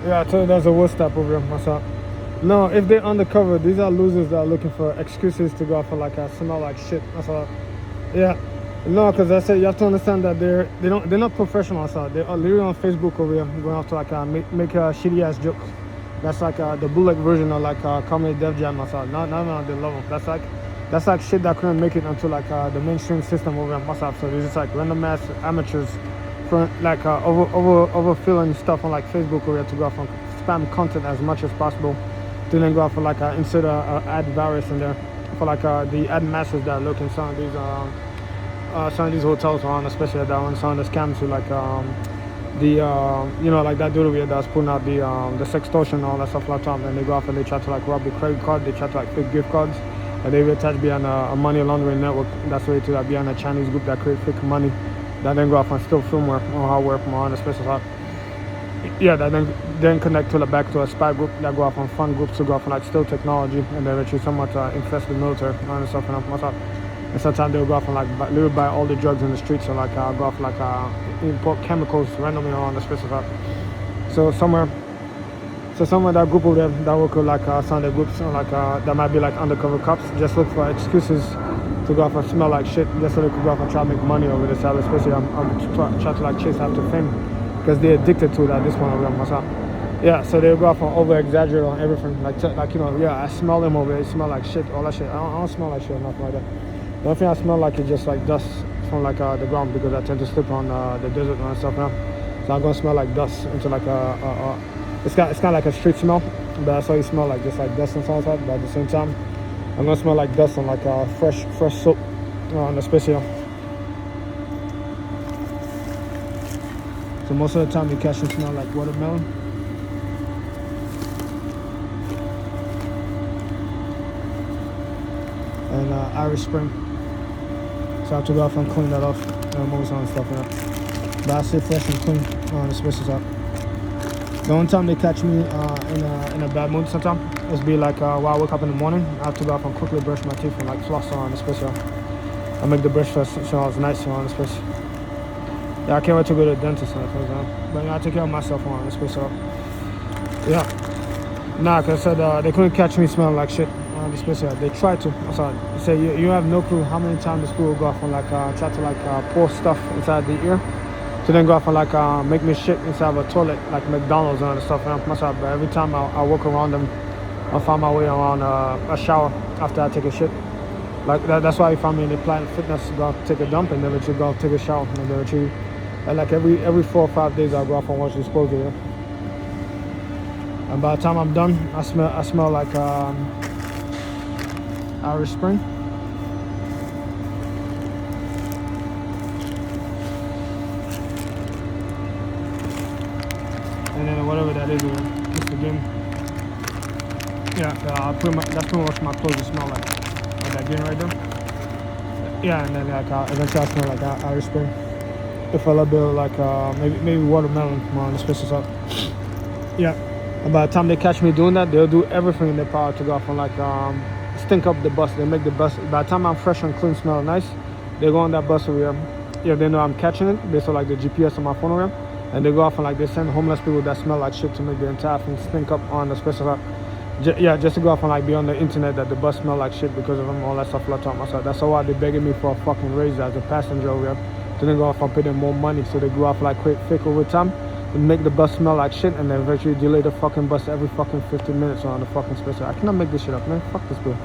Yeah, I told you that's a worst type over here, myself. No, if they're undercover, these are losers that are looking for excuses to go out for like a smell like shit. That's all. Yeah. No, because I said you have to understand that they're not professional. So they are literally on Facebook over here going after like make shitty ass jokes. That's like the bootleg version of like comedy Def Jam. Not on the level. That's like shit that couldn't make it onto like the mainstream system over here. So there's just like random ass amateurs for like overfilling stuff on like Facebook over here to go off on spam content as much as possible. To then go out for like insert ad virus in there for like the ad masters that are looking some of these hotels around, especially that one, some of the scams who like you know, like that dude over here that's putting out the sextortion and all that stuff like that, and they go off and they try to like rob the credit card, they try to like fake gift cards, and they will attach behind a money laundering network. That's way to that behind a Chinese group that create fake money, that then go off and steal firmware or hardware from around the special shop. Yeah, that then connect to the back to a spy group that go off on fun groups to go off on like steal technology, and then actually somewhat infest the military and stuff and what's up. And sometimes they'll go off and like literally buy all the drugs in the streets, or like go off like import chemicals randomly around the special shop. So somewhere that group of them that work with like some of the groups like that might be like undercover cops, just look for excuses to go off and smell like shit, just so they could go off and try to make money over this side. Especially I'm trying to like chase after fame, because they're addicted to it at this point of them myself. Yeah, so they'll go off and over exaggerate on everything, like you know, yeah, I smell them over there, they smell like shit, all that shit. I don't smell like shit or nothing like that. The only thing I smell like is just like dust from like the ground, because I tend to sleep on the desert and stuff now. So I'm gonna smell like dust into like it's kind of like a street smell, but that's how you smell, like just like dust and stuff like that. But at the same time, I'm gonna smell like dust on like fresh soap on the special. So most of the time you catch and smell like watermelon. And Irish Spring. So I have to go off and clean that off and move some stuff in it. But I stay fresh and clean on the special top. The only time they catch me in a bad mood sometimes is be like while I wake up in the morning, I have to go off and quickly brush my teeth and like floss on the special. I make the brush first so it's nice on the special. Yeah, I can't wait to go to the dentist and that, but I take care of myself on the special. Yeah. Nah, cause I said they couldn't catch me smelling like shit on the special. They tried to. So say you have no clue how many times the school will go off and like try to like pour stuff inside the ear, to then go off and like make me shit inside of a toilet like McDonald's and stuff. And myself, but every time I walk around them, I find my way around a shower after I take a shit. Like that's why you find me in the Planet Fitness, go out, take a dump, and then let you go out, take a shower, and then let you. And like every 4 or 5 days, I'll go off and wash this clothes here. And by the time I'm done, I smell like Irish Spring. And then whatever that is, just again. Yeah, that's pretty much my clothes smell like that again right there. Yeah, and then like eventually I smell like Irish Spring. If a little bit of like maybe watermelon on the special side. Yeah. And by the time they catch me doing that, they'll do everything in their power to go off and like stink up the bus. They make the bus. By the time I'm fresh and clean, smell nice, they go on that bus over here. Yeah, they know I'm catching it based on like the GPS on my phone over here, and they go off and like they send homeless people that smell like shit to make the entire thing stink up on the special side. Yeah, just to go off and like be on the internet that the bus smell like shit because of them, all that stuff. Myself. That's why they're begging me for a fucking raise as a passenger over here. To then go off and pay them more money, so they go off like fake overtime and make the bus smell like shit, and then eventually delay the fucking bus every fucking 15 minutes on the fucking special. I cannot make this shit up, man. Fuck this bill.